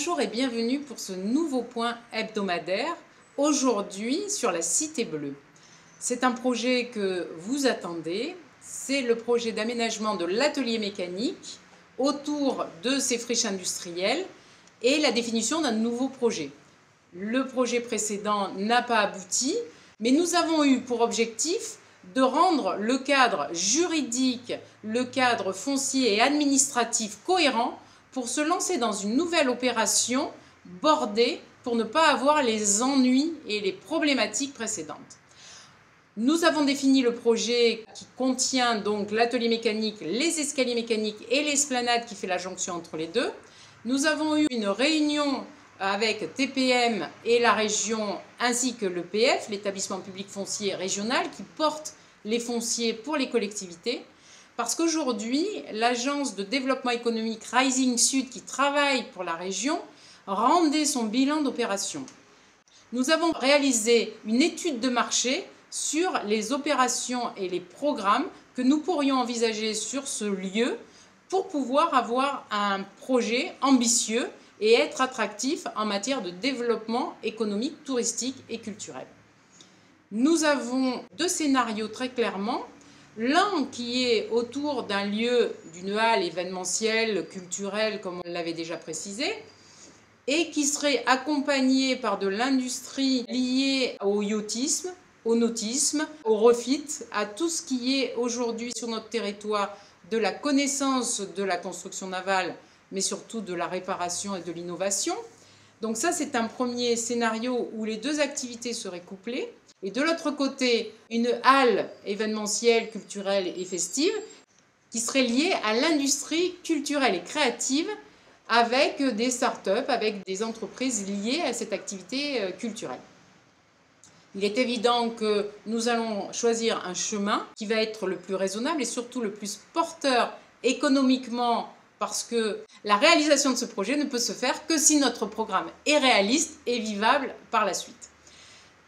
Bonjour et bienvenue pour ce nouveau point hebdomadaire, aujourd'hui sur la Cité Bleue. C'est un projet que vous attendez, c'est le projet d'aménagement de l'atelier mécanique autour de ces friches industrielles et la définition d'un nouveau projet. Le projet précédent n'a pas abouti, mais nous avons eu pour objectif de rendre le cadre juridique, le cadre foncier et administratif cohérent pour se lancer dans une nouvelle opération bordée pour ne pas avoir les ennuis et les problématiques précédentes. Nous avons défini le projet qui contient donc l'atelier mécanique, les escaliers mécaniques et l'esplanade qui fait la jonction entre les deux. Nous avons eu une réunion avec TPM et la région ainsi que l'EPF, l'établissement public foncier régional qui porte les fonciers pour les collectivités. Parce qu'aujourd'hui, l'agence de développement économique Rising Sud qui travaille pour la région rendait son bilan d'opération. Nous avons réalisé une étude de marché sur les opérations et les programmes que nous pourrions envisager sur ce lieu pour pouvoir avoir un projet ambitieux et être attractif en matière de développement économique, touristique et culturel. Nous avons deux scénarios très clairement. L'un qui est autour d'un lieu, d'une halle événementielle, culturelle, comme on l'avait déjà précisé, et qui serait accompagné par de l'industrie liée au yachtisme, au nautisme, au refit, à tout ce qui est aujourd'hui sur notre territoire de la connaissance de la construction navale, mais surtout de la réparation et de l'innovation. Donc ça, c'est un premier scénario où les deux activités seraient couplées. Et de l'autre côté, une halle événementielle, culturelle et festive qui serait liée à l'industrie culturelle et créative avec des startups, avec des entreprises liées à cette activité culturelle. Il est évident que nous allons choisir un chemin qui va être le plus raisonnable et surtout le plus porteur économiquement parce que la réalisation de ce projet ne peut se faire que si notre programme est réaliste et vivable par la suite.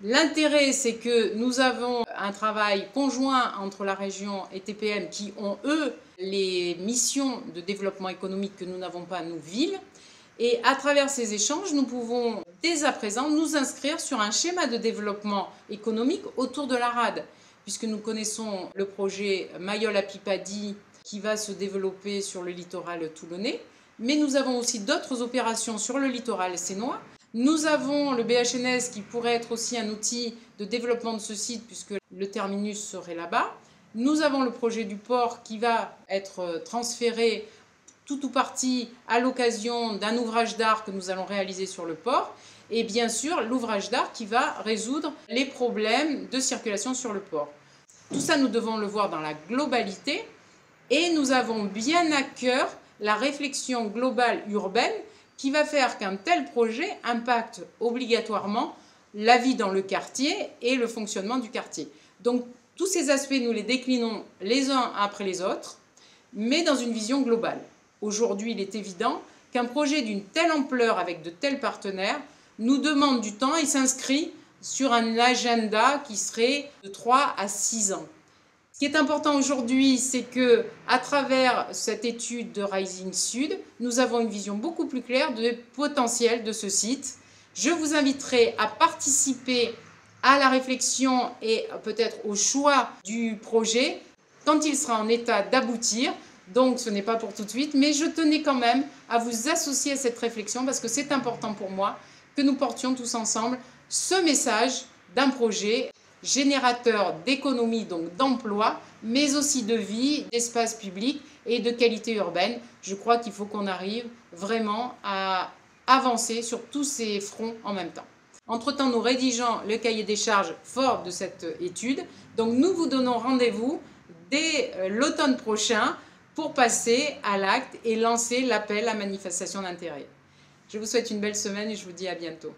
L'intérêt, c'est que nous avons un travail conjoint entre la région et TPM qui ont, eux, les missions de développement économique que nous n'avons pas, nous, villes. Et à travers ces échanges, nous pouvons dès à présent nous inscrire sur un schéma de développement économique autour de la rade, puisque nous connaissons le projet Mayol-Apipadi qui va se développer sur le littoral toulonnais. Mais nous avons aussi d'autres opérations sur le littoral sénois. Nous avons le BHNS qui pourrait être aussi un outil de développement de ce site puisque le terminus serait là-bas. Nous avons le projet du port qui va être transféré tout ou partie à l'occasion d'un ouvrage d'art que nous allons réaliser sur le port. Et bien sûr, l'ouvrage d'art qui va résoudre les problèmes de circulation sur le port. Tout ça, nous devons le voir dans la globalité. Et nous avons bien à cœur la réflexion globale urbaine qui va faire qu'un tel projet impacte obligatoirement la vie dans le quartier et le fonctionnement du quartier. Donc tous ces aspects, nous les déclinons les uns après les autres, mais dans une vision globale. Aujourd'hui, il est évident qu'un projet d'une telle ampleur avec de tels partenaires nous demande du temps et s'inscrit sur un agenda qui serait de 3 à 6 ans. Ce qui est important aujourd'hui, c'est que à travers cette étude de Rising Sud, nous avons une vision beaucoup plus claire du potentiel de ce site. Je vous inviterai à participer à la réflexion et peut-être au choix du projet quand il sera en état d'aboutir. Donc ce n'est pas pour tout de suite, mais je tenais quand même à vous associer à cette réflexion parce que c'est important pour moi que nous portions tous ensemble ce message d'un projet générateur d'économie, donc d'emploi, mais aussi de vie, d'espace public et de qualité urbaine. Je crois qu'il faut qu'on arrive vraiment à avancer sur tous ces fronts en même temps. Entre-temps, nous rédigeons le cahier des charges fort de cette étude. Donc nous vous donnons rendez-vous dès l'automne prochain pour passer à l'acte et lancer l'appel à manifestation d'intérêt. Je vous souhaite une belle semaine et je vous dis à bientôt.